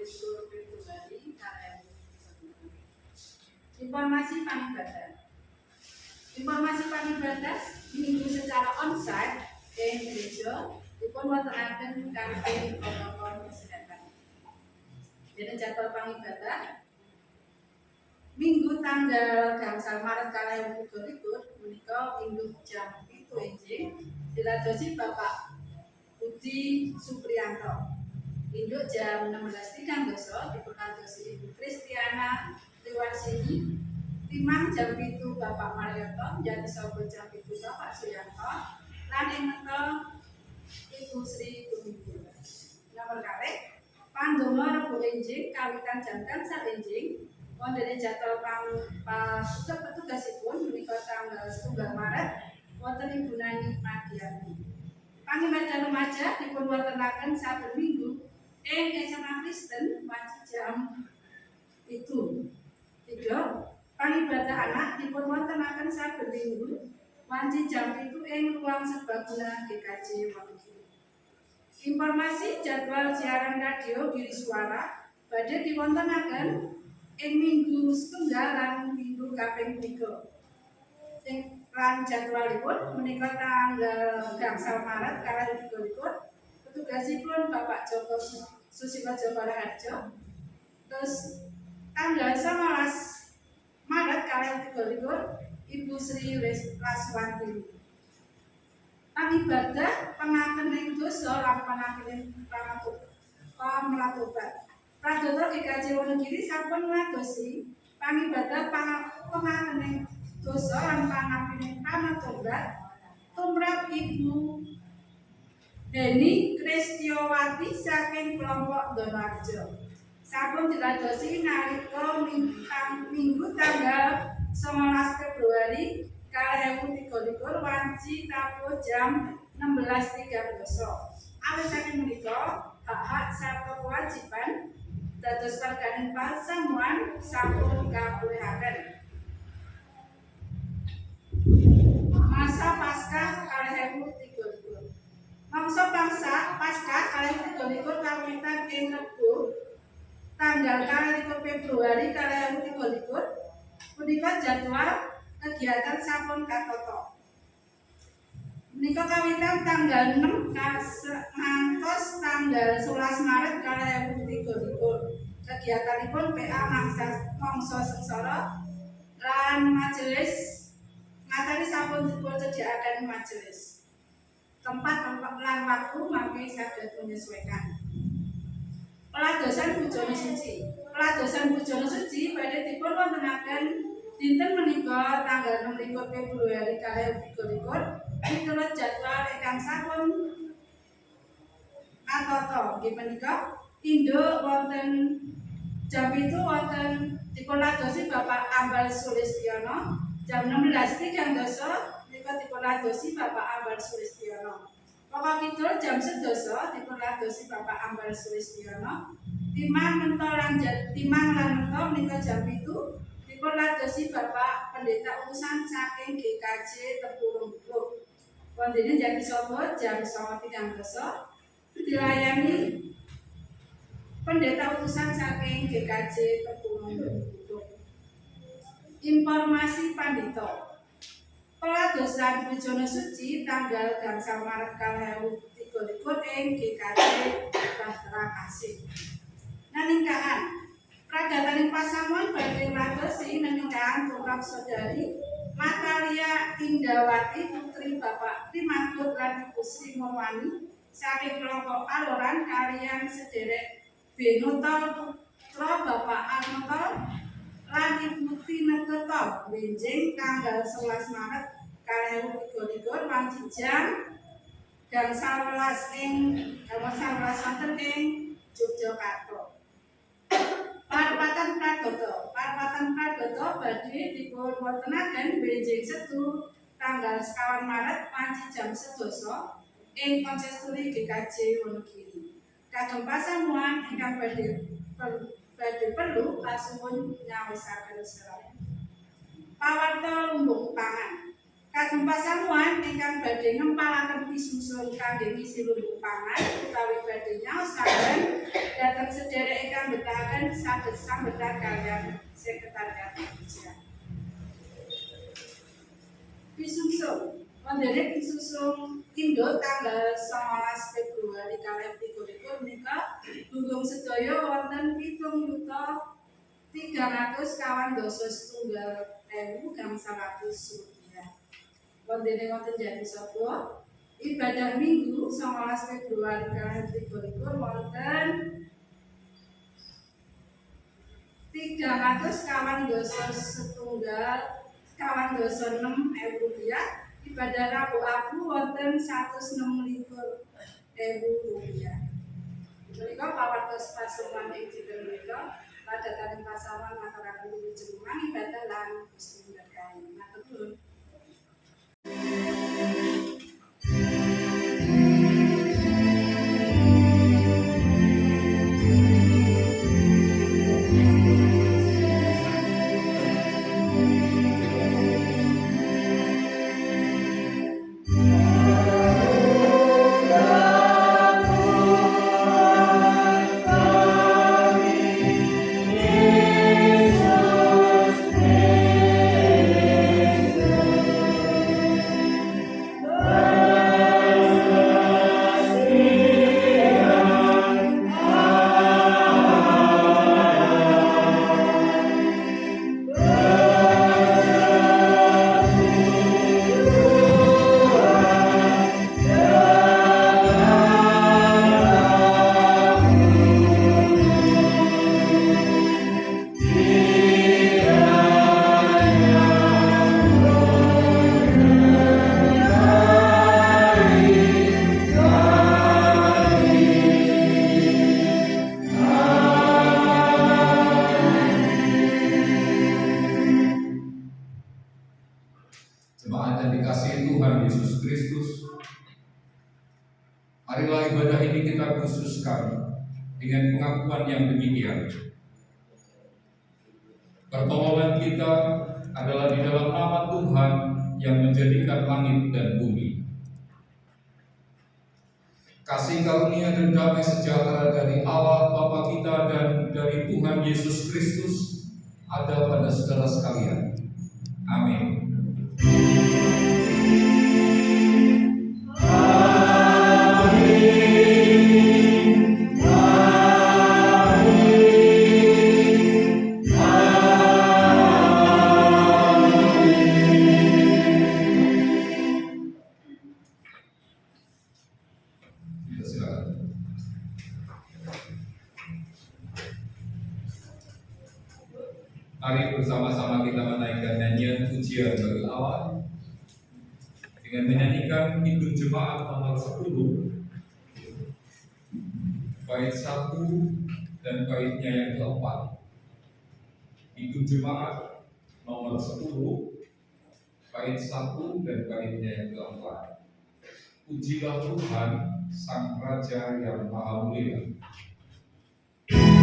Februari KRI. Informasi panibadah. Informasi panibadah minggu secara onsite ing gereja dipun wontenaken kanthi protokol kesehatan. Dene jadwal pangibadah Minggu tanggal gangsal Maret 2023 menika minggu jam 7 enjing diladosi Bapak Budi Supriyanto. Induk jam 16.30 dipunladosi Ibu Kristiana Liwarsini. Timang jam 7 Bapak Marioto, jadi sobo jam 7 Bapak Suyanto. Lan ing menika Ibu Sri Tumibu. Nomor kalih pandonga Rebo enjing kawitan jam gangsal enjing wonten jadwal petugasipun menika tanggal 1 Maret wonten Ibu Nani Madiani. Pangibadah remaja dipun wontenaken saben minggu ing SMA Kristen wanci jam 7. 3. Pangibadah anak dipun wontenaken saben minggu wanci jam 7 ing ruang serbaguna GKJ Wonogiri. Informasi jadwal siaran radio Giri Suara badhe diwontenaken ing minggu setunggal lan minggu kaping 3. Sing lan jadwalipun menika tanggal gangsal Maret 2023 petugasipun Bapak Joko Susilo Joko Raharjo. Terus tanggal 19 Maret 2023 Ibu Sri Laswantini. Pangibadah pengakening dosa lan pengakening pamratobat. Prajoto GKJ Wonogiri sampun ngadosi pangibadah pengakening dosa lan pangakening pamratobat tumrap Ibu Deni Kristiowati saking kelompok Donoarjo. Sampun diladosi nalika minggu tanggal 19 Februari 2023 wanci tabuh jam 16.30. Awit saking menika hak-hak sarta kewajiban dados warganing pasamuan sampun kapulehaken. Masa Paskah 2023. Mangsa Paskah 2023 kawitan ing Rebo tanggal 2 Februari 2023 punika jadwal kegiatan sampun katata. Menika kawitan tanggal 6 ngantos tanggal 11 Maret 2023. Kegiatanipun PA mangsa sengsara lan majelis ngatani sampun disediakaken majelis. Tempat lan waktu mangke saged menyesuaikan. Peladosan Bujana Suci. Peladosan Bujana Suci badhe dipun wontenaken dinten menika tanggal 6 Februari 2023 miturut jadwal ingkang sampun katata. Nggih menika induk wonten jam 7 wonten dipun ladosi Bapak Ambal Sulistiono. Jam 16.30 menika dipun ladosi Bapak Ambal Sulistiono. Pokok kidul jam 11 dipun ladosi Bapak Ambal Sulistiono. Timang lan mento menika jam 7 dipun ladosi Bapak Pendeta Utusan saking GKJ Tempurung Blok. Wondene jam sobo jam 9.30 dilayani Pendeta Utusan saking GKJ Tempurung Blok. Informasi Pandito. Peladosan Bujana Suci tanggal gangsal Maret 2023 ing GKJ Bahtera Kasih. Naningkahan Pragataning pasamuan badhe ngladosi neningkahan tumrap Saudari Matalia Indawati putri Bapak Primatur lan Ibu Sri Murwani saking kelompok Aloran kaliyan sederek Benoto Putra Bapak Arnoto lan Ibu Tinegoro benjing tanggal 11 Maret 2023 wanci jam gangsal welas wonten ing Yogyakarta. Parpatan Pradoto badhe dipun wontenaken benjing Setu tanggal 1 Maret wanci jam 11 ing Konsisturi GKJ Wonogiri. Kagem pasamuan ingkang badhe perlu kasuwun nyawisaken sedaya. Pawarta lumbung pangan. Kagem pasamuan ingkang badhe ngempalaken pisusun kangge ngisi lumbung pangan utawi badhe nyaosaken dhateng sedherek ingkang betahaken saged sambetan kaliyan sekretariat gereja. Pisusun wondene pisusun Induk tanggal 19 Februari kalih 2023 menika gunggung sedaya wonten 7.300.100 wondene wonten jam sapa ibadah minggu 19 Februari kalih 2023 wonten 300.106.000 rupiah. Ibadah Rabu Abu wonten 126.000 rupiah. Menika pawartos pasaman ing dinten menika padatan pasaman mataraken jenengan ibadah lan Gusti berkahi. Matur nuwun. Jemaat yang dikasihi Tuhan Yesus Kristus, marilah ibadah ini kita khususkan dengan pengakuan yang demikian. Pertolongan kita adalah di dalam nama Tuhan yang menjadikan langit dan bumi. Kasih karunia dan damai sejahtera dari Allah Bapa kita dan dari Tuhan Yesus Kristus ada pada saudara sekalian. Amin. Mari bersama-sama kita menaikkan nyanyian pujian bagi Allah dengan menyanyikan Hidung Jemaat nomor 10 bait 1 dan baitnya yang keempat. Hidung Jemaat nomor 10 bait 1 dan baitnya yang keempat. Pujilah Tuhan Sang Raja yang Maha Mulia. Sang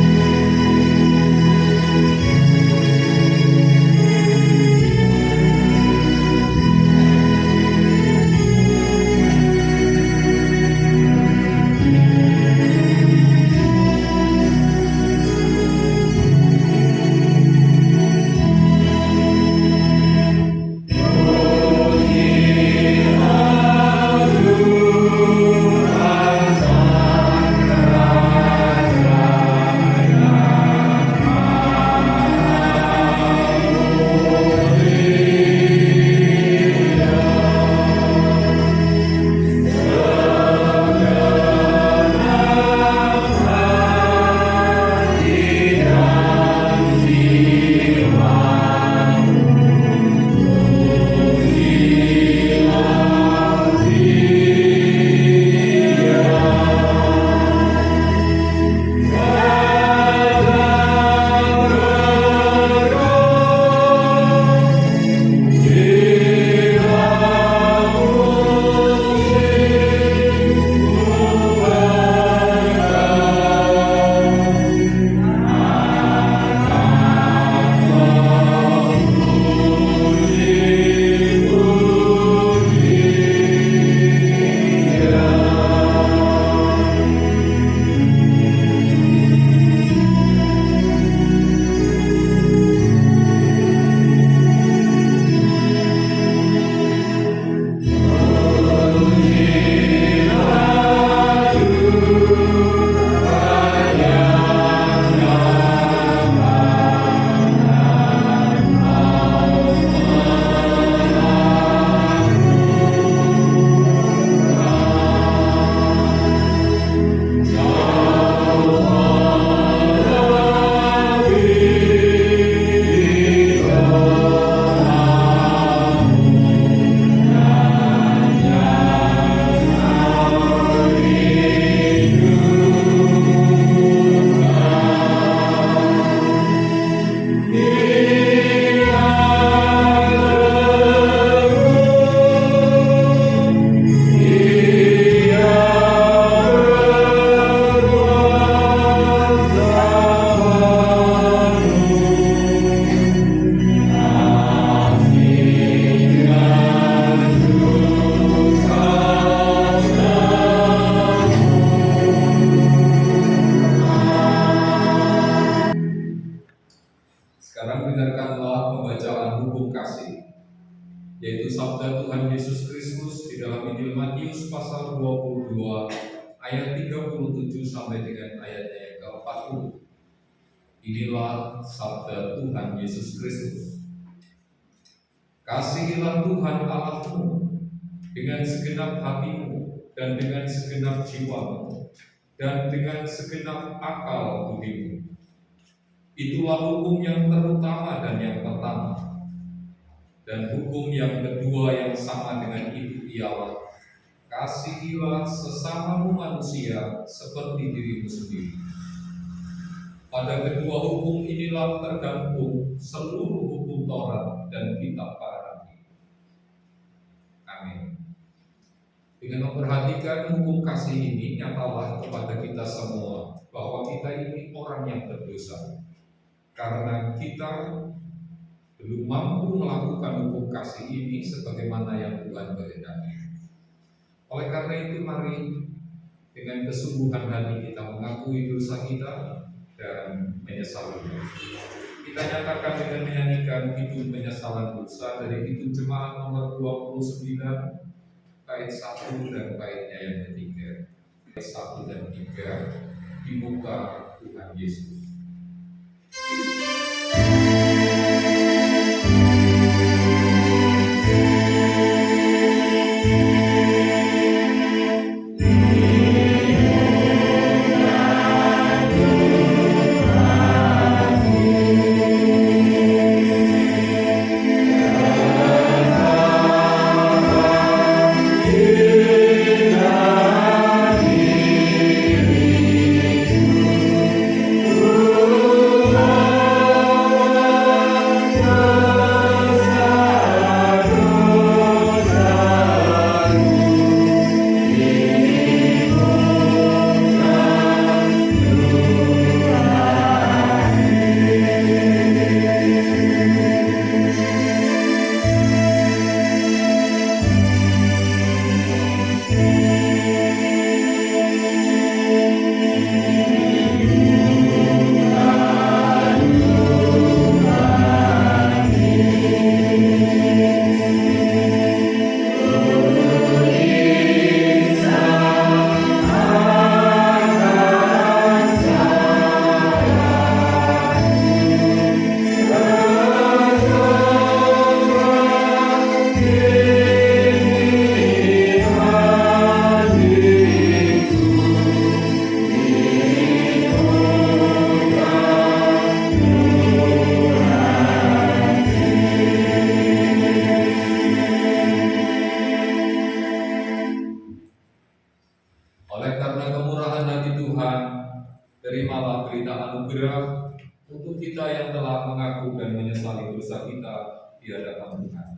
yaitu sabda Tuhan Yesus Kristus di dalam Injil Matius pasal 22 ayat 37 sampai dengan ayatnya yang ke-40. Inilah sabda Tuhan Yesus Kristus. Kasihilah Tuhan Allahmu dengan segenap hatimu dan dengan segenap jiwamu dan dengan segenap akal budimu. Itulah hukum yang terutama dan yang pertama. Dan hukum yang kedua yang sama dengan itu ialah kasihilah sesamamu manusia seperti dirimu sendiri. Pada kedua hukum inilah tergantung seluruh hukum Taurat dan kitab para nabi. Amin. Dengan memperhatikan hukum kasih ini, nyatalah kepada kita semua bahwa kita ini orang yang berdosa. Karena kita belum mampu melakukan hukum kasih ini sebagaimana yang Tuhan kehendaki. Oleh karena itu, mari dengan kesungguhan hati kita mengakui dosa kita dan menyesalinya. Kita nyatakan dengan menyanyikan Kidung Penyesalan Dosa dari Kidung Jemaat nomor 29 bait 1 dan baitnya yang ketiga. Bait 1 dan 3 di muka Tuhan Yesus. Oleh karena kemurahan hati Tuhan, terimalah berita anugerah untuk kita yang telah mengaku dan menyesali dosa kita di hadapan Tuhan.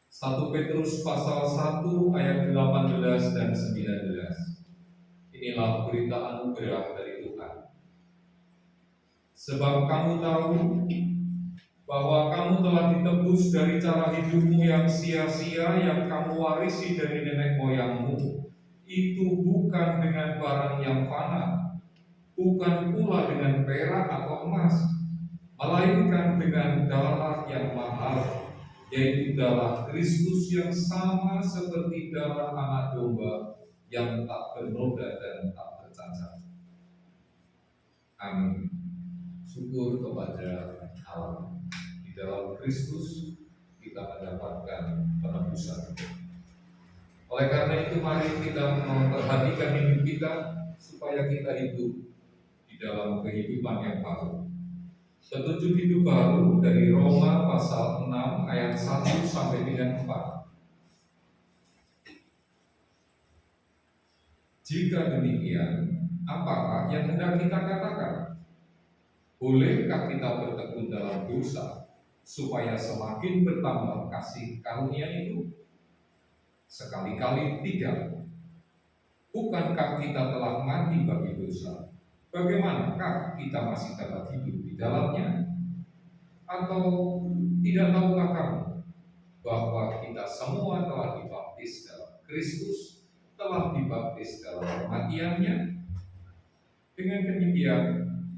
1 Petrus pasal 1 ayat 18 dan 19. Inilah berita anugerah dari Tuhan. Sebab kamu tahu bahwa kamu telah ditebus dari cara hidupmu yang sia-sia yang kamu warisi dari nenek moyangmu. Itu bukan dengan barang yang fana, bukan pula dengan perak atau emas, melainkan dengan darah yang mahal, yaitu darah Kristus yang sama seperti darah anak domba yang tak bernoda dan tak bercacat. Amin. Syukur kepada Allah. Di dalam Kristus kita mendapatkan penebusan. Oleh karena itu, mari kita memperhatikan hidup kita supaya kita hidup di dalam kehidupan yang baru. Petunjuk hidup baru dari Roma pasal 6 ayat 1 sampai dengan 4. Jika demikian, apakah yang hendak kita katakan? Bolehkah kita bertekun dalam dosa supaya semakin bertambah kasih karunia itu? Sekali-kali tidak. Bukankah kita telah mati bagi dosa? Bagaimanakah kita masih dapat hidup di dalamnya? Atau tidak tahukah kamu bahwa kita semua telah dibaptis dalam Kristus, telah dibaptis dalam kematiannya? Dengan demikian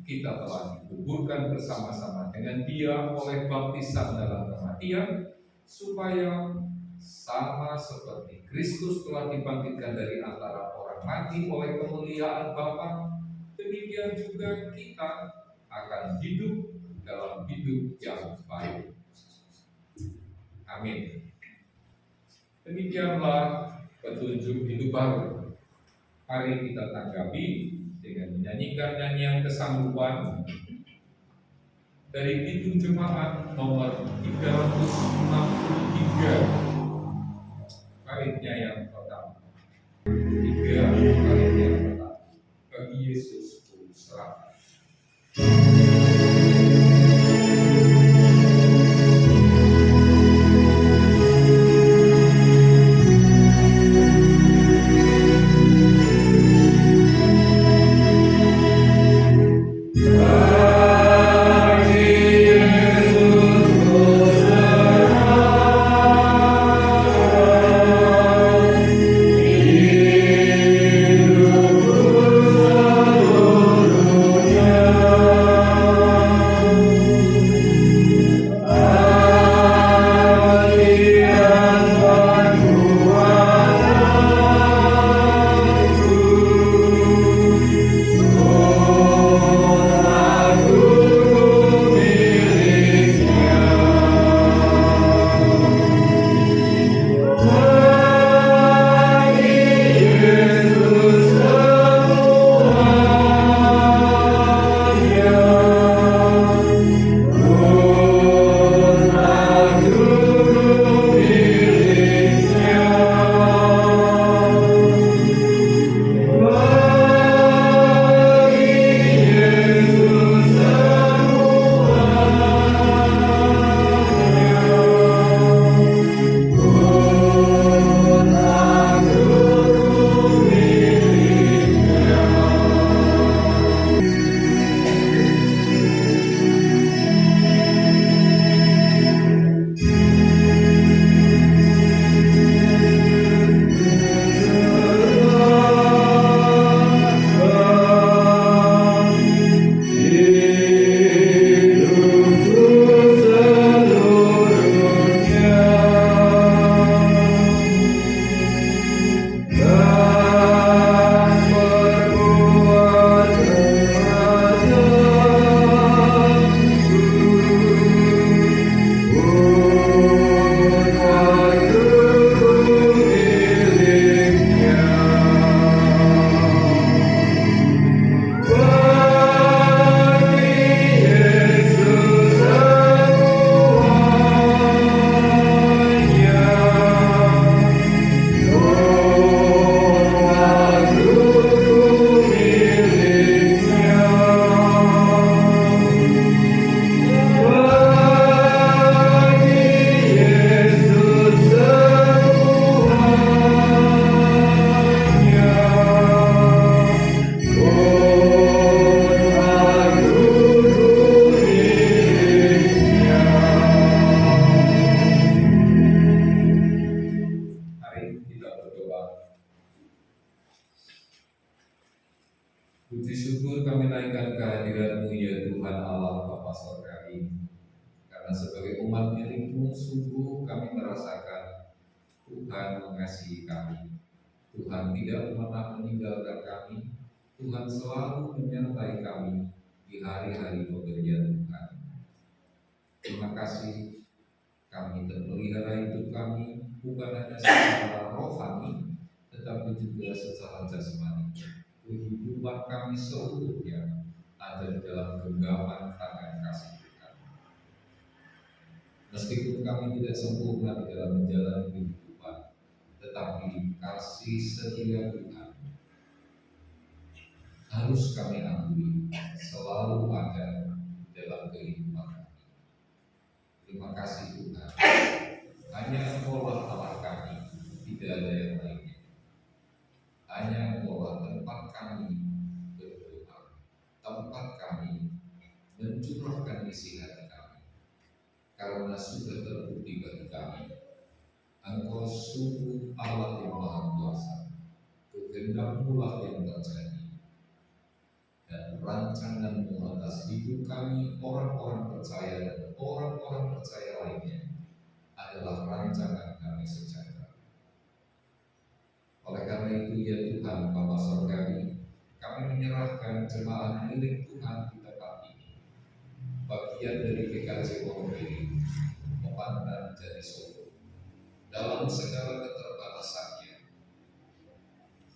kita telah dikuburkan bersama-sama dengan Dia oleh baptisan dalam kematian, supaya sama seperti Kristus telah dibangkitkan dari antara orang mati oleh kemuliaan Bapa, demikian juga kita akan hidup dalam hidup yang baru. Amin. Demikianlah petunjuk hidup baru. Mari kita tanggapi dengan menyanyikan nyanyian kesanggupan dari Kidung Jemaat nomor 363, baitnya yang pertama. 3 baitnya yang pertama. Bagi Yesus ku serahkan. Puji syukur kami naikkan kehadirat-Mu ya Tuhan Allah Bapa Surgawi. Karena sebagai umat milik-Mu, sungguh kami merasakan Tuhan mengasihi kami. Tuhan tidak pernah meninggalkan kami. Tuhan selalu menyertai kami di hari-hari pemberian Tuhan. Terima kasih kami terpelihara hidup kami bukan hanya secara rohani, tetapi juga secara jasmani. Kehidupan kami seluruhnya ada di dalam genggaman tangan kasih Tuhan. Meskipun kami tidak sempurna di dalam menjalani kehidupan, tetapi kasih setia Tuhan harus kami akui selalu ada dalam kehidupan kami. Terima kasih Tuhan. Hanya Engkau-lah Allah kami, tidak ada yang lainnya. Hanya Engkau-lah tempat kami berdoa, tempat kami mencurahkan isi hati kami. Karena sudah terbukti bagi kami, Engkau sungguh Allah yang Maha Kuasa. Kehendak-Mu lah yang terjadi, dan rancangan-Mu atas hidup kami, orang-orang percaya dan orang-orang percaya lainnya, ada adalah rancangan damai sejahtera. Oleh karena itu ya Tuhan Bapa Surgawi, kami menyerahkan jemaat milik Tuhan di tempat ini, bagian dari GKJ Wonogiri, Komandan Jati Solo, dalam segala keterbatasannya.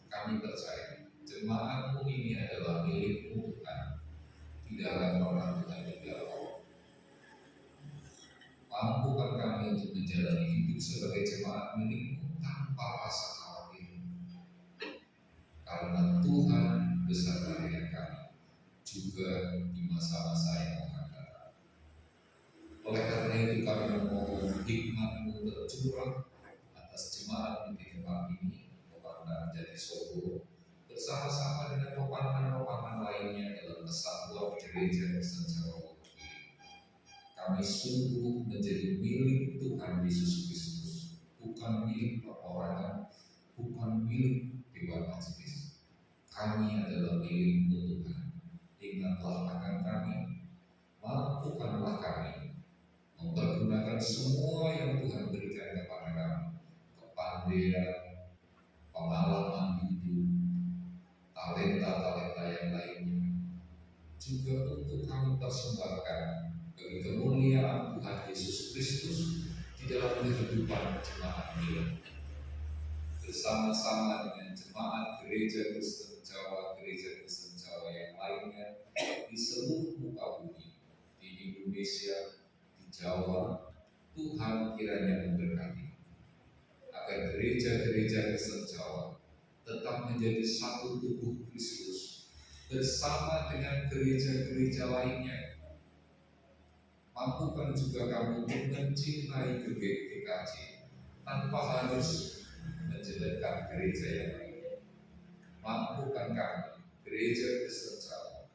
Kami percaya jemaatmu ini adalah milikmu Tuhan, tidak akan pernah Tuhan tinggalkan. Mampukan kami untuk menjalani hidup sebagai jemaat milikmu tanpa rasa khawatir, karena Tuhan beserta dengan kami juga di masa-masa yang akan datang. Oleh karena itu kami memohon hikmat-Mu tercurah atas jemaat di tempat ini, Komandan Jati Solo, bersama-sama dengan komandan-komandan lainnya dalam kesatuan gereja Kristen Jawa Wonogiri. Kami sungguh menjadi milik Tuhan Yesus Kristus, bukan milik perorangan, bukan milik dewan majelis. Kami adalah milik-Mu Tuhan. Ingatlah akan kami, mampukanlah kami mempergunakan semua yang Tuhan berikan kepada kami, kepandaian, pengalaman hidup, talenta-talenta yang lainnya, juga untuk kami persembahkan bagi kemuliaan Tuhan Yesus Kristus di dalam kehidupan jemaat ini, bersama-sama dengan jemaat Gereja Kristen Jawa yang lainnya di seluruh muka bumi, di Indonesia, di Jawa. Tuhan kiranya memberkati agar gereja-gereja Kristen Jawa tetap menjadi satu tubuh Kristus bersama dengan gereja-gereja lainnya. Mampukan juga kami untuk mencintai GKJ tanpa harus menjelekkan gereja yang lain. Mampukan kami, gereja Kristen Jawa,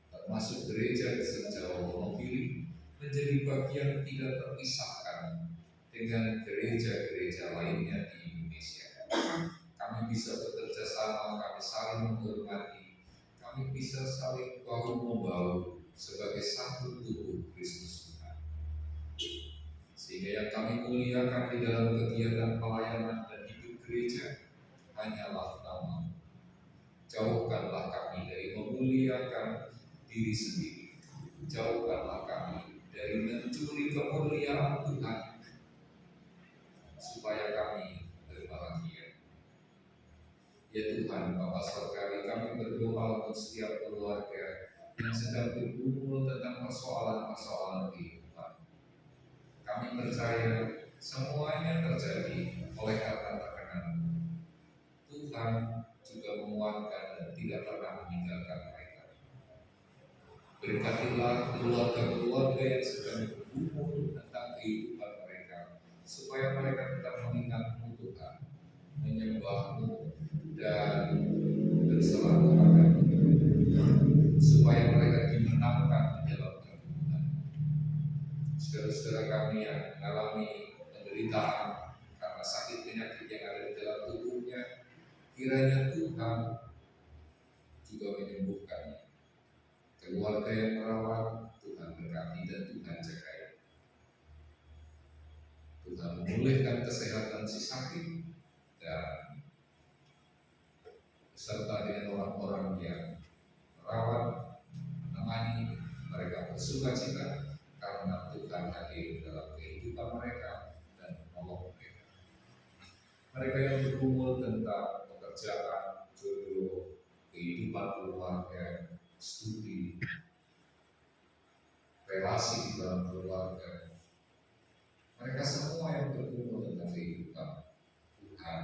termasuk gereja Kristen Jawa Wonogiri, menjadi bagian tidak terpisahkan dengan gereja-gereja lainnya di Indonesia. Kami bisa bekerja sama, kami saling menghormati, kami bisa saling bahu-membahu sebagai satu tubuh Kristus Tuhan. Sehingga yang kami muliakan di dalam kegiatan pelayanan dan hidup gereja hanyalah nama. Jauhkanlah kami dari memuliakan diri sendiri. Jauhkanlah kami dari mencuri kemuliaan Tuhan, supaya kami berbahagia. Ya Tuhan Bapa Surgawi, kami berdoa untuk setiap keluarga yang sedang bergumul tentang persoalan-persoalan kehidupan. Kami percaya semuanya terjadi oleh karena tekanan. Tuhan juga menguatkan dan tidak pernah meninggalkan mereka. Berkatilah keluarga-keluarga yang sedang bergumul tentang kehidupan mereka, supaya mereka tetap mengingat-Mu Tuhan, menyembah-Mu dan berserah kepada-Mu, supaya mereka dimenangkan di dalam kehidupan. Saudara-saudara kami yang mengalami penderitaan karena sakit penyakit yang ada di dalam tubuhnya, kiranya Tuhan juga menyembuhkannya. Keluarga yang merawat, Tuhan berkati dan Tuhan jagai. Tuhan memulihkan kesehatan si sakit dan beserta dengan orang-orang yang merawat, menemani mereka bersukacita karena Tuhan hadir dalam kehidupan mereka dan menolong mereka. Mereka yang bergumul tentang pekerjaan, jodoh, kehidupan keluarga, studi, relasi di dalam keluarga, mereka semua yang bergumul tentang kehidupan, Tuhan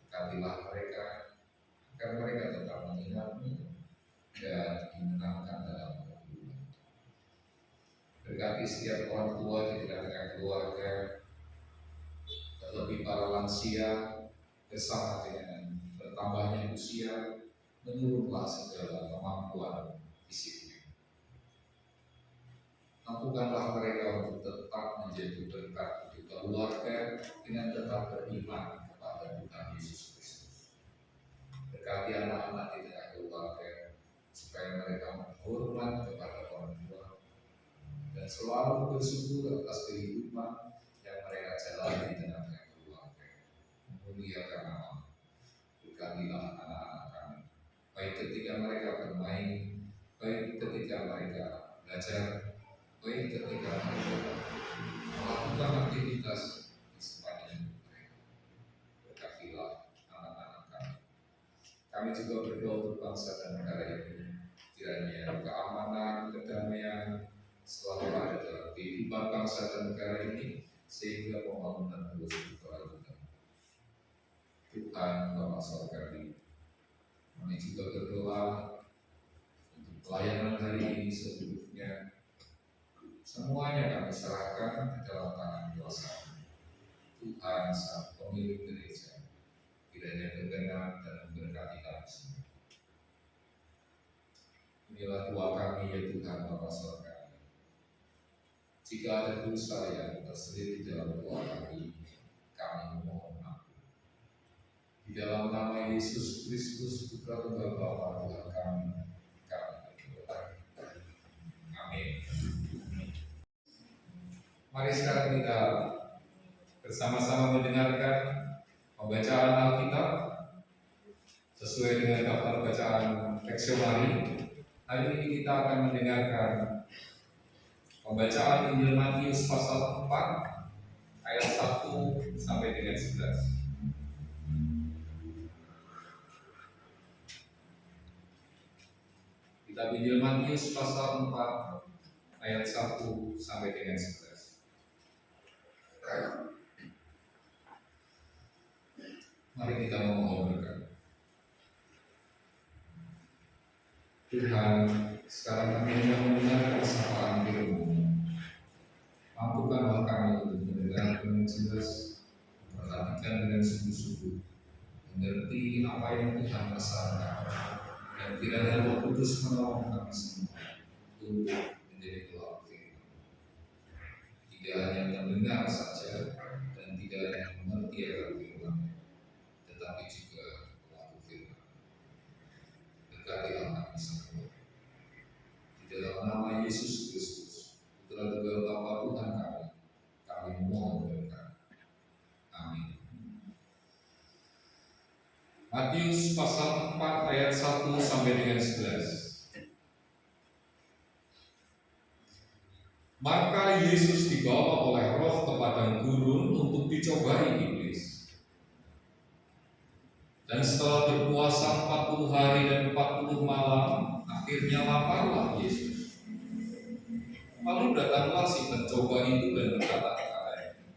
berkatilah mereka agar mereka tetap mengingat-Mu dan dimenangkan dalam kehidupan. Berkati setiap orang tua di tengah-tengah keluarga, terlebih para lansia, bersama dengan bertambahnya usia, menurunlah segala kemampuan fisiknya. Mampukanlah mereka untuk tetap menjadi berkat untuk keluarga dengan tetap beriman kepada Tuhan Yesus Kristus. Berkati anak-anak di tengah keluarga, supaya mereka menghormat kepada orang tua dan selalu bersyukur atas kehidupan yang jalan di tengah-tengah keluarga, memuliakan nama. Berkatilah anak-anak kami, baik ketika mereka bermain, baik ketika mereka belajar, baik ketika mereka melakukan aktivitas di sepanjang mereka. Berkatilah anak-anak kami. Kami juga berdoa untuk bangsa dan negara ini, kiranya keamanan, kedamaian selalu ada dalam kehidupan bangsa dan negara ini, sehingga pembangunan terus berkelanjutan. Tuhan Bapa Sorgawi, kami juga berdoa untuk pelayanan hari ini seluruhnya. Semuanya kami serahkan ke dalam tangan kuasa Tuhan Sang Pemilik Gereja, kiranya berkenan dan memberkati kami semua. Inilah doa kami ya Tuhan Bapa Sorgawi. Jika ada dosa yang terselip di dalam doa kami memohon ampun. Di dalam nama Yesus Kristus, Putra Tunggal Bapa Tuhan kami berdoa. Amin. Mari sekarang kita bersama-sama mendengarkan pembacaan Alkitab sesuai dengan daftar bacaan leksionari. Hari ini kita akan mendengarkan pembacaan Injil Matius pasal 4 ayat 1 sampai dengan 11. Kitab Injil Matius pasal 4 ayat 1 sampai dengan 11. Mari kita memohon berkat. Tuhan, sekarang kami hendak mendengarkan sapaan firman-Mu. Mampukanlah kami untuk mendengar dengan jelas, memperhatikan dengan sungguh-sungguh, mengerti apa yang Tuhan rasakan, dan kiranya Roh Kudus menolong kami semua untuk menjadi pelaku firman. Tidak hanya mendengar saja dan tidak hanya mengerti akan firman, tetapi juga pelaku firman. Berkatilah kami semua. Di dalam nama Yesus Kristus, Putra Tunggal Bapa Tuhan kami memohon berkat. Amin. Matius pasal 4 ayat 1 sampai dengan 11. Maka Yesus dibawa oleh Roh ke padang gurun untuk dicobai iblis. Dan setelah berpuasa 40 hari dan 40 malam, akhirnya laparlah Yesus. Lalu datanglah si pencoba itu dan berkata kepadanya,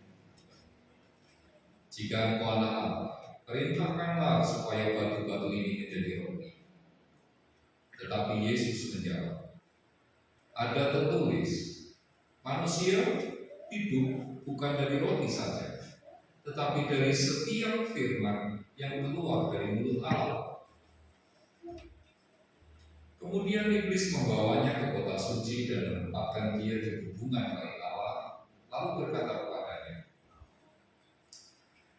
"Jika engkau anak Allah, perintahkanlah supaya batu-batu ini menjadi roti." Tetapi Yesus menjawab, "Ada tertulis, manusia hidup bukan dari roti saja, tetapi dari setiap firman yang keluar dari mulut Allah." Kemudian iblis membawanya ke kota suci dan menempatkan dia di hubungan baik Allah, lalu berkata kepadanya,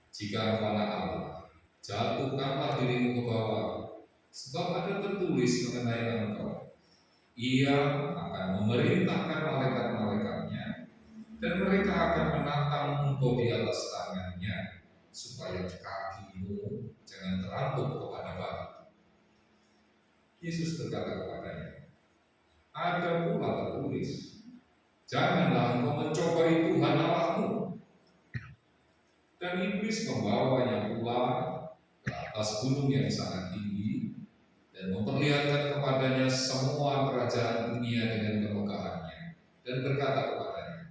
"Jika engkau anak Allah, jatuhkanlah dirimu ke bawah, sebab ada tertulis mengenai engkau, Ia akan memerintahkan malaikat-malaikatnya, dan mereka akan menatang engkau di atas tangannya, supaya kakimu jangan terantuk kepada batu." Yesus berkata kepadanya, "Ada pula tertulis, janganlah engkau mencobai Tuhan Allahmu." Dan iblis membawanya pula ke atas gunung yang sangat tinggi dan memperlihatkan kepadanya semua kerajaan dunia dengan kemegahannya, dan berkata kepadanya,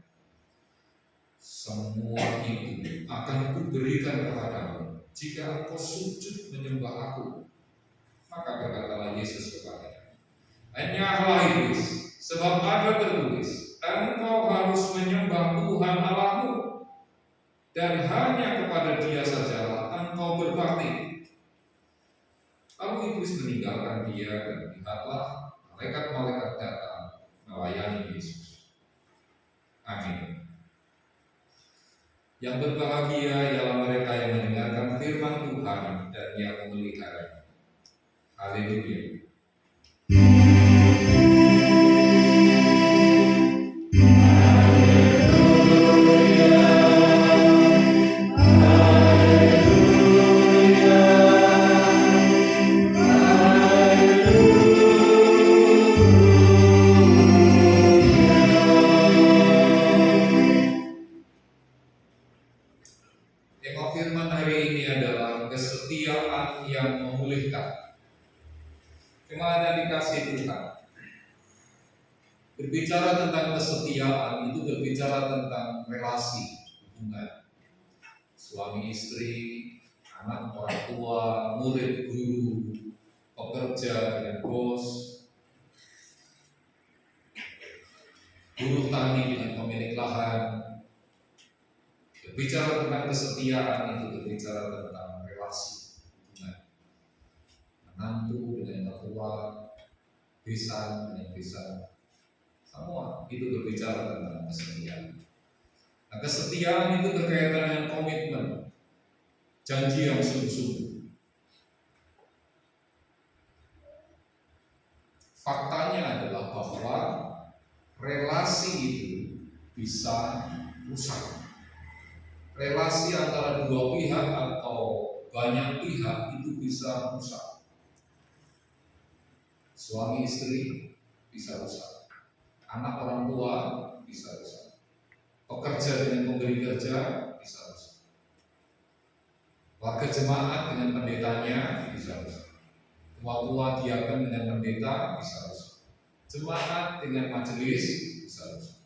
"Semua itu akan kuberikan kepadamu jika engkau sujud menyembah aku." Maka berkatalah Yesus kepadanya, "Enyahlah iblis, sebab ada tertulis, engkau harus menyembah Tuhan Allahmu, dan hanya kepada Dia sajalah engkau berbakti." Lalu iblis meninggalkan dia, dan lihatlah malaikat-malaikat datang melayani Yesus. Amin. Yang berbahagia ialah mereka yang mendengarkan firman Tuhan dan yang memeliharanya. Haleluya. Berbicara tentang kesetiaan itu berbicara tentang relasi, hubungan suami istri, anak orang tua, murid guru, pekerja dengan bos, buruh tani dengan pemilik lahan. Berbicara tentang kesetiaan itu berbicara tentang relasi, hubungan menantu dengan mertua, besan dengan besan. Semua itu berbicara tentang kesetiaan. Nah, kesetiaan itu berkaitan dengan komitmen, janji yang sungguh-sungguh. Faktanya adalah bahwa relasi itu bisa rusak. Relasi antara dua pihak atau banyak pihak itu bisa rusak. Suami istri bisa rusak. Anak orang tua bisa rusak, pekerja dengan pemberi kerja bisa rusak, warga jemaat dengan pendetanya bisa rusak, tua-tua diaken dengan pendeta bisa rusak, jemaat dengan majelis bisa rusak,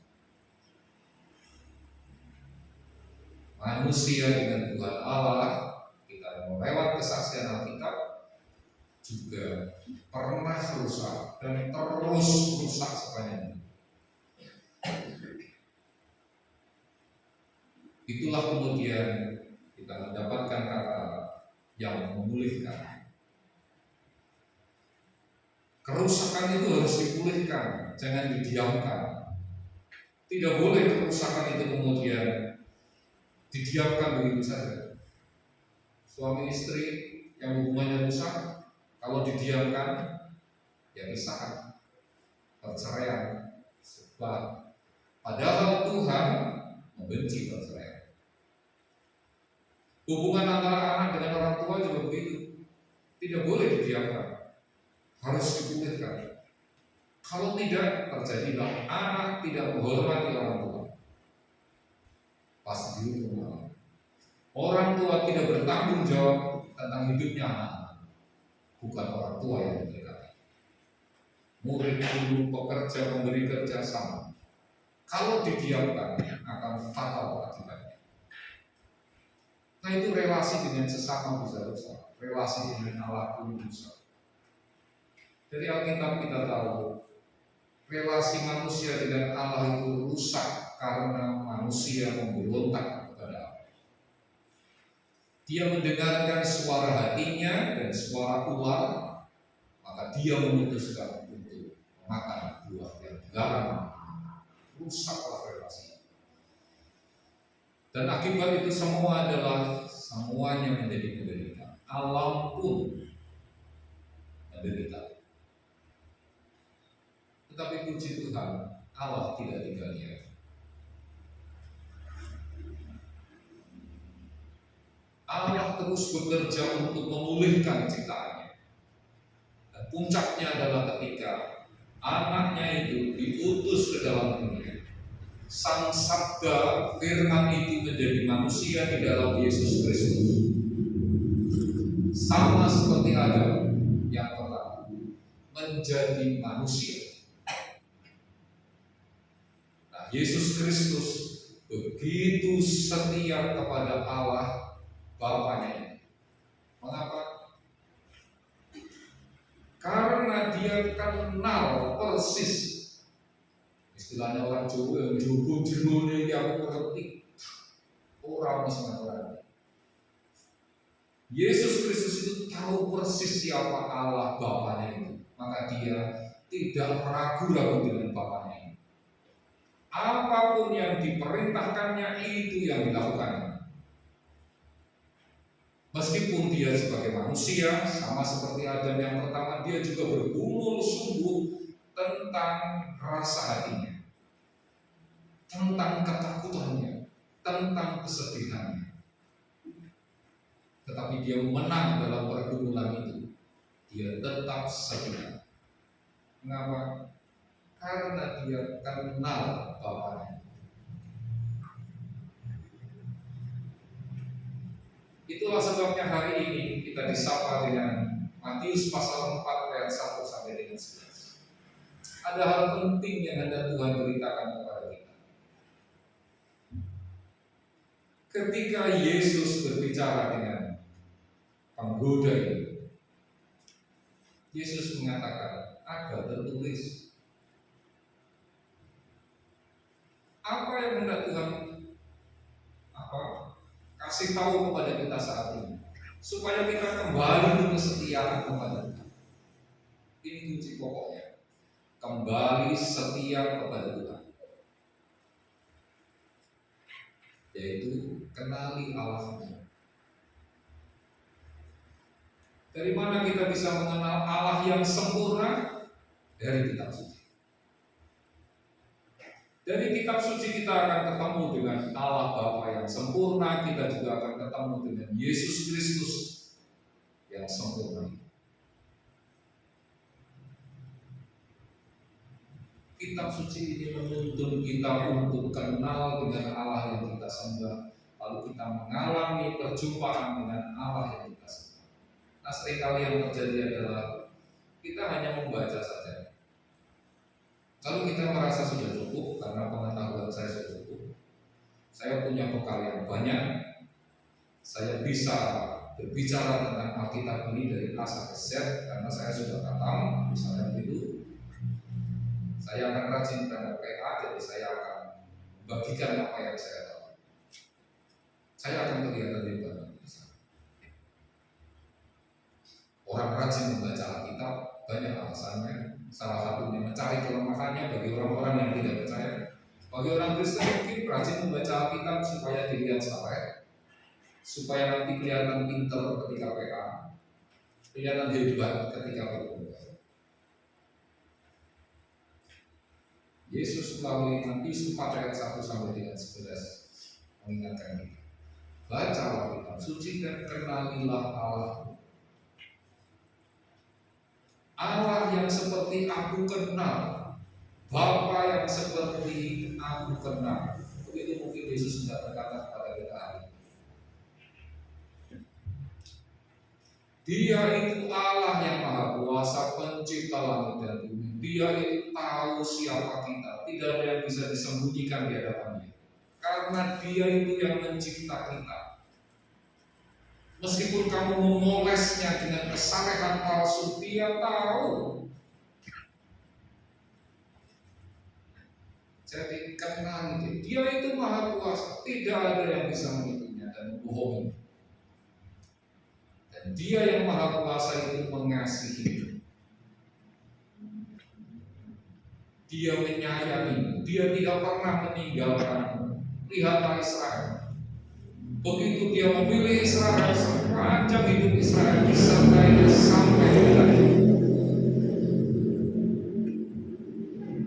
manusia dengan Tuhan Allah kita lewat kesaksian Alkitab juga pernah rusak dan terus rusak sepanjang. Itulah kemudian kita mendapatkan kata yang memulihkan. Kerusakan itu harus dipulihkan, jangan didiamkan. Tidak boleh kerusakan itu kemudian didiamkan begitu saja. Suami istri yang hubungannya rusak, kalau didiamkan, ya pisahan, perceraian, sebab padahal Tuhan membenci perceraian. Hubungan antara anak dengan orang tua juga begitu, tidak boleh didiamkan, harus dipulihkan. Kalau tidak, terjadilah anak tidak menghormati orang tua, pasti dihukum. Orang tua tidak bertanggung jawab tentang hidupnya anak, bukan orang tua yang mendekati. Murid, guru, pekerja, pemberi kerja sama. Kalau didiamkan akan fatal akibatnya. Nah, itu relasi dengan sesama bisa rusak, relasi dengan Allah pun rusak. Dari Alkitab kita tahu relasi manusia dengan Allah itu rusak karena manusia memberontak kepada Allah. Dia mendengarkan suara hatinya dan suara ular, maka dia memutuskan untuk memakan buah yang dilarang. Rusaklah relasi. Dan akibat itu semua adalah semuanya menjadi penderitaan. Alam pun menderita. Tetapi puji Tuhan, Allah tidak tinggal diam. Allah terus bekerja untuk memulihkan ciptaannya. Dan puncaknya adalah ketika anaknya itu diutus ke dalam dunia. Sang Sabda firman itu menjadi manusia di dalam Yesus Kristus. Sama seperti Adam yang pertama menjadi manusia. Nah, Yesus Kristus begitu setia kepada Allah Bapanya. Mengapa? Karena dia kenal persis. Istilahnya orang Jawa yang juru-jurune yang ngerti orang orang. Yesus Kristus itu tahu persis siapa Allah Bapanya itu, maka dia tidak ragu-ragu dengan Bapanya ini. Apapun yang diperintahkannya itu yang dilakukannya. Meskipun dia sebagai manusia sama seperti Adam yang pertama, dia juga bergumul sungguh tentang rasa hatinya, tentang ketakutannya, tentang kesedihannya. Tetapi dia menang dalam pergumulan itu. Dia tetap setia. Mengapa? Karena dia kenal Bapaknya. Itulah sebabnya hari ini kita disapa dengan Matius pasal 4 ayat 1 sampai dengan 11. Ada hal penting yang hendak Tuhan beritakan kepada kita. Ketika Yesus berbicara dengan penggoda ini, Yesus mengatakan, ada tertulis. Apa yang hendak Tuhan kasih tahu kepada kita saat ini, supaya kita kembali kesetiaan kepada Tuhan. Ini kunci pokoknya, kembali setia kepada Tuhan, yaitu kenali Allahmu. Dari mana kita bisa mengenal Allah yang sempurna? Dari kitab suci. Dari kitab suci kita akan ketemu dengan Allah Bapa yang sempurna, kita juga akan ketemu dengan Yesus Kristus yang sempurna. Kitab suci ini menuntun kita untuk kenal dengan Allah yang kita sembah, lalu kita mengalami perjumpaan dengan Allah yang kita sembah. Nah, seringkali yang terjadi adalah kita hanya membaca saja. Kalau kita merasa sudah cukup, karena pengetahuan saya sudah cukup, saya punya bekal yang banyak, saya bisa berbicara tentang Alkitab ini dari A sampai Z, karena saya sudah khatam, misalnya begitu. Saya akan rajin terhadap PA, jadi saya akan bagikan apa yang saya tahu. Saya akan kelihatan hebat. Orang rajin membaca Alkitab banyak alasannya. Salah satunya mencari kelemahannya bagi orang-orang yang tidak percaya. Bagi orang Kristen mungkin rajin membaca Alkitab supaya dilihat saleh, supaya nanti kelihatan pintar ketika PA, kelihatan hebat ketika berkhotbah. Yesus melalui Matius 4 ayat 1 sampai dengan 11 mengingatkan kita, bacalah kitab suci dan kenalilah Allah. Allah yang seperti aku kenal, Bapa yang seperti aku kenal. Begitu mungkin Yesus sudah berkata kepada kita hari ini. Dia itu Allah yang Maha Kuasa, pencipta langit dan bumi. Dia itu tahu siapa kita, tidak ada yang bisa disembunyikan di hadapannya. Karena Dia itu yang mencipta kita. Meskipun kamu memolesnya dengan kesalehan palsu, Dia tahu. Jadi kenal Dia itu Maha Kuasa, tidak ada yang bisa menipunya dan membohongi. Dan Dia yang Maha Kuasa itu mengasihi. Dia menyayangi, Dia tidak pernah meninggalkanmu. Lihatlah Israel. Begitu Dia memilih Israel, sepanjang hidup Israel disertainya sampai akhir.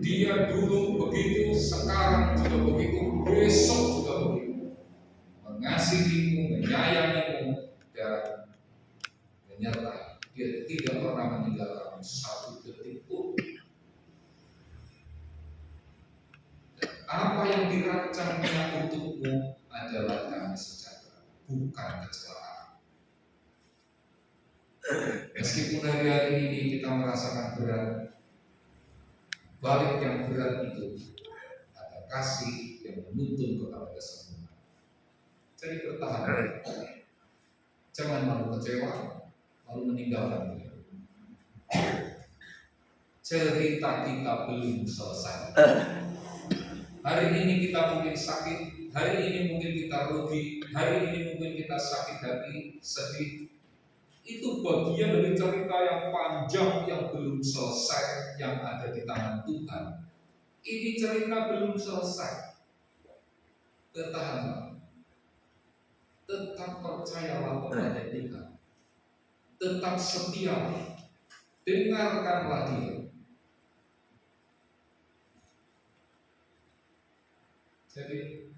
Dia dulu begitu, sekarang juga begitu, besok juga begitu. Mengasihimu, menyayangimu, dan menyertai. Dia tidak pernah meninggalkanmu satu detik pun. Dan apa yang dirancangnya untukmu adalah damai sejahtera, bukan kecelakaan. Meskipun hari-hari ini kita merasakan berat, balik yang berat itu ada kasih yang menuntun kepada kesempurnaan. Jadi bertahan, jangan malu kecewa, lalu meninggalkan dia. Cerita kita belum selesai. Hari ini kita mungkin sakit, hari ini mungkin kita rugi, hari ini mungkin kita sakit hati, sedih. Itu bagian dari cerita yang panjang yang belum selesai yang ada di tangan Tuhan. Ini cerita belum selesai. Bertahanlah. Tetap percayalah kepada Tuhan. Tetap setialah. Dengarkanlah Dia. Jadi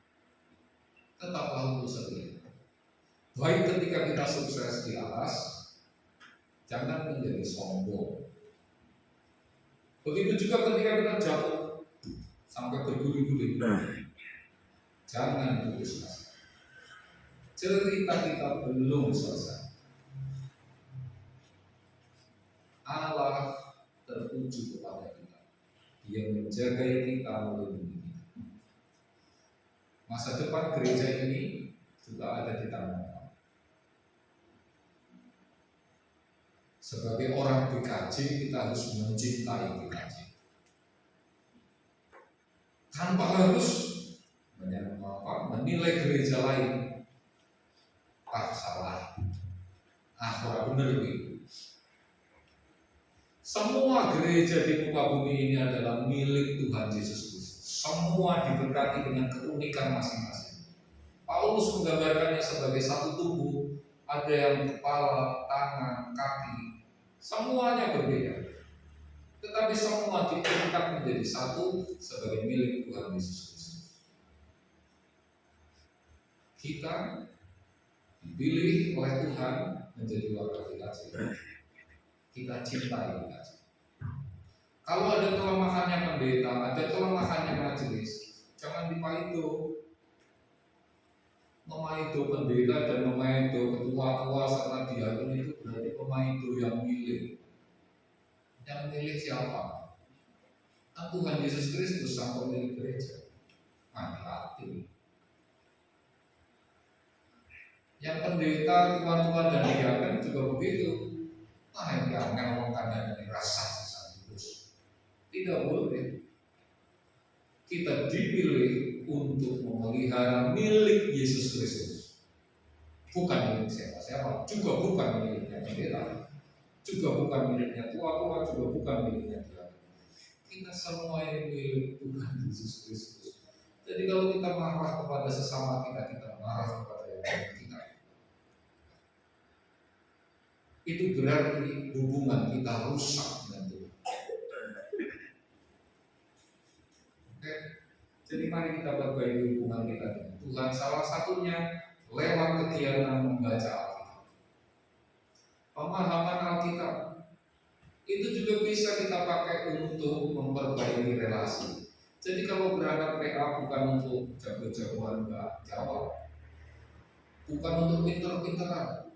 tetaplah untuk setia. Baik ketika kita sukses di atas, jangan menjadi sombong. Begitu juga ketika kita jatuh sampai berguling-guling, jangan putus asa. Cerita kita belum selesai. Allah tertuju kepada kita. Dia menjaga kita, melindungi kita. Masa depan gereja ini juga ada di tangan. Sebagai orang GKJ, kita harus mencintai GKJ. Tanpa harus menilai gereja lain. Salah. Kurang benar itu. Semua gereja di muka bumi ini adalah milik Tuhan Yesus Kristus. Semua diberkati dengan keunikan masing-masing. Paulus menggambarkannya sebagai satu tubuh. Ada yang kepala, tangan, kaki. Semuanya berbeda. Tetapi semua diangkat menjadi satu sebagai milik Tuhan Yesus Kristus. Kita dipilih oleh Tuhan menjadi warga GKJ. Kita cintai GKJ. Kalau ada kelemahannya pendeta, ada kelemahannya majelis, jangan dipaido. Memaido pendeta dan memaido ketua-tua serta diakon itu berarti memaido yang milik. Yang milik siapa? Kan Tuhan Yesus Kristus sang pemilik gereja. Hati-hati. Yang pendeta, tuan-tuan dan diakon juga begitu. Yang ngomongkan dari rasa terus. Tidak boleh. Kita dipilih untuk memelihara milik Yesus Kristus. Bukan milik siapa-siapa, juga bukan miliknya pendeta, juga bukan miliknya tua-tua, juga bukan miliknya dia. Kita semua ini milik Tuhan Yesus Kristus. Jadi kalau kita marah kepada sesama kita, kita marah kepada yang lain kita. Itu berarti hubungan kita rusak dengan Tuhan. Oke, jadi mari kita perbaiki hubungan kita dengan Tuhan. Salah satunya lewat kegiatan membaca Alkitab. Pemahaman Alkitab itu juga bisa kita pakai untuk memperbaiki relasi. Jadi kalau berangkat PA bukan untuk jago-jagoan enggak jawab, bukan untuk pinter-pinteran.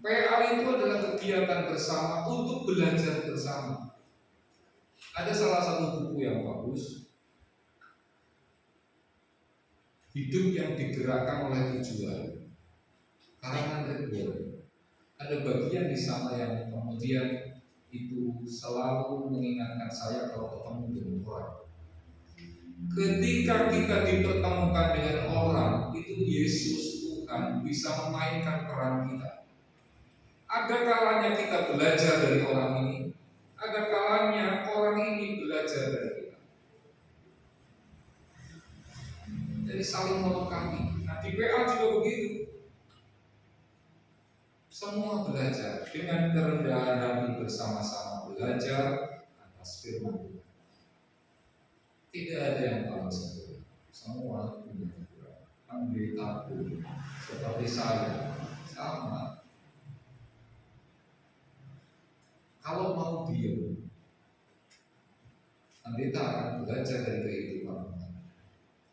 PA itu adalah kegiatan bersama untuk belajar bersama. Ada salah satu buku yang bagus, Hidup yang Digerakkan oleh Tujuan, karangan Rick Warren. Ada bagian di sana yang kemudian itu selalu mengingatkan saya kalau ketemu dengan orang. Ketika kita dipertemukan dengan orang, itu Yesus Tuhan bisa memainkan peran kita. Ada kalanya kita belajar dari orang ini, ada kalanya orang ini belajar dari kita. Jadi saling melengkapi. Nah di PA juga begitu. Semua belajar dengan kerendahan hati bersama-sama belajar atas firman Tuhan. Tidak ada yang paling sempurna. Semua punya kekurangan. Pendeta pun seperti saya sama. Kalau mau diam, pendeta akan belajar dari kehidupan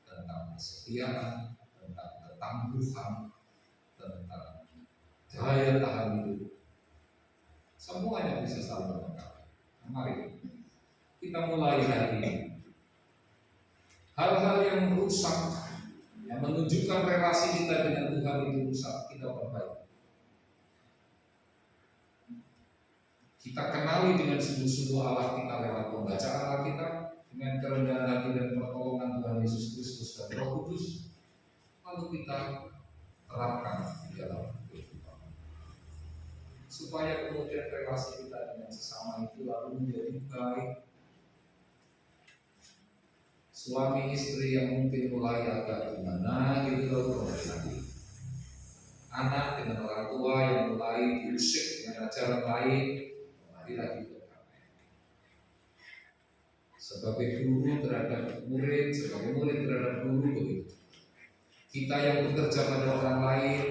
tentang kesetiaan, tentang ketangguhan, tentang daya tahan hidup. Semuanya bisa saling melengkapi. Mari kita mulai hari ini. Hal-hal yang rusak, yang menunjukkan relasi kita dengan Tuhan itu rusak, kita perbaiki. Kita kenali dengan sungguh-sungguh Allah kita lewat pembacaan Alkitab, dengan kerendahan hati dan pertolongan Tuhan Yesus Kristus dan Roh Kudus. Lalu kita terapkan di dalam kehidupan, supaya kemudian relasi kita dengan sesama itu lalu menjadi baik. Suami istri yang mungkin mulai agak gimana gitu loh, anak dengan orang tua yang mulai diusik dengan ajaran lain, mari lagi berdamai. Sebagai guru terhadap murid, sebagai murid terhadap guru begitu. Kita yang bekerja pada orang lain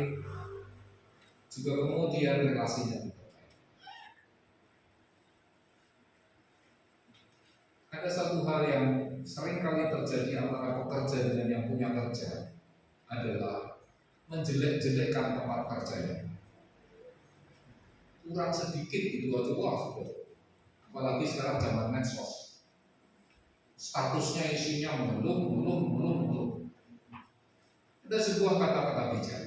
juga kemudian relasinya diperbaiki. Ada satu hal yang sering kali terjadi antara pekerja dengan yang punya kerja adalah menjelek-jelekkan tempat kerjanya. Kurang sedikit gitu aja, wah sudah. Apalagi sekarang zaman medsos. statusnya isinya mengeluh. Ada sebuah kata-kata bijak.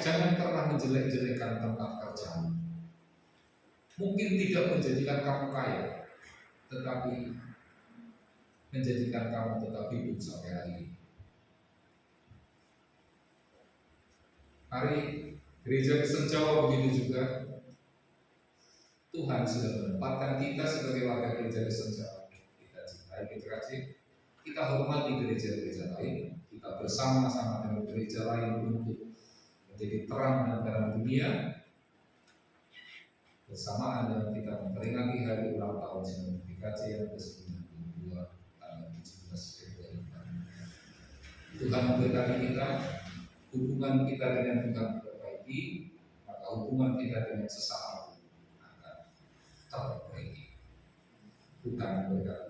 Jangan pernah menjelek-jelekan tempat kerjamu. Mungkin tidak menjadikan kamu kaya, tetapi menjadikan kamu tetap hidup sampai hari ini. Hari Gereja Kristen Jawa begitu juga. Tuhan sudah menempatkan kita sebagai warga Gereja Kristen Jawa. Kita cintai, kita kasih, kita hormati gereja-gereja lain. Kita bersama-sama dengan gereja lain untuk menjadi terang dan terang dunia. Bersamaan dengan kita memperingati hari ulang tahun Sinode GKJ yang ke-92 tanggal 17 Februari. Tuhan memberkati kita, hubungan kita dengan Tuhan diperbaiki, maka hubungan kita dengan sesama akan terperbaiki. Tuhan memberkati.